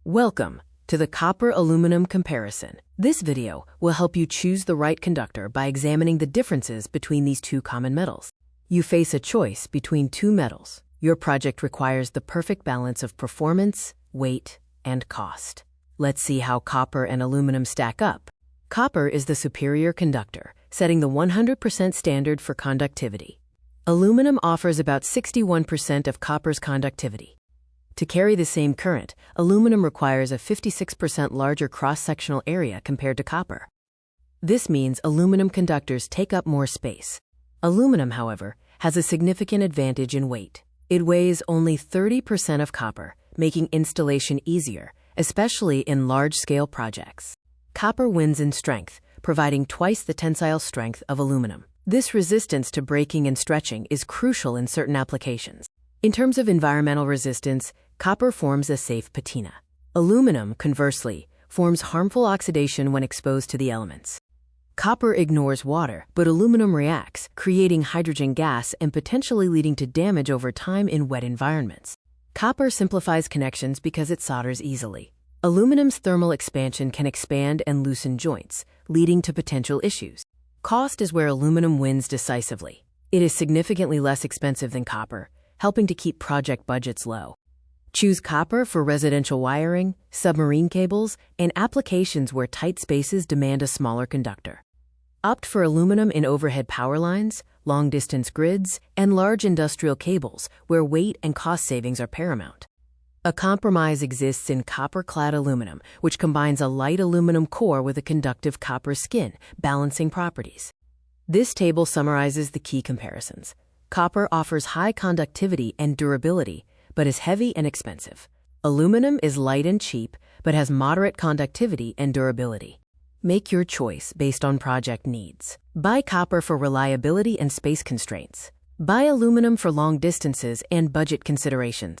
Welcome to the copper-aluminum comparison. This video will help you choose the right conductor by examining the differences between these two common metals. You face a choice between two metals. Your project requires the perfect balance of performance, weight, and cost. Let's see how copper and aluminum stack up. Copper is the superior conductor, setting the 100% standard for conductivity. Aluminum offers about 61% of copper's conductivity. To carry the same current, aluminum requires a 56% larger cross-sectional area compared to copper. This means aluminum conductors take up more space. Aluminum, however, has a significant advantage in weight. It weighs only 30% of copper, making installation easier, especially in large-scale projects. Copper wins in strength, providing twice the tensile strength of aluminum. This resistance to breaking and stretching is crucial in certain applications. In terms of environmental resistance, copper forms a safe patina. Aluminum, conversely, forms harmful oxidation when exposed to the elements. Copper ignores water, but aluminum reacts, creating hydrogen gas and potentially leading to damage over time in wet environments. Copper simplifies connections because it solders easily. Aluminum's thermal expansion can expand and loosen joints, leading to potential issues. Cost is where aluminum wins decisively. It is significantly less expensive than copper, helping to keep project budgets low. Choose copper for residential wiring, submarine cables, and applications where tight spaces demand a smaller conductor. Opt for aluminum in overhead power lines, long-distance grids, and large industrial cables where weight and cost savings are paramount. A compromise exists in copper-clad aluminum, which combines a light aluminum core with a conductive copper skin, balancing properties. This table summarizes the key comparisons. Copper offers high conductivity and durability, but is heavy and expensive. Aluminum is light and cheap, but has moderate conductivity and durability. Make your choice based on project needs. Buy copper for reliability and space constraints. Buy aluminum for long distances and budget considerations.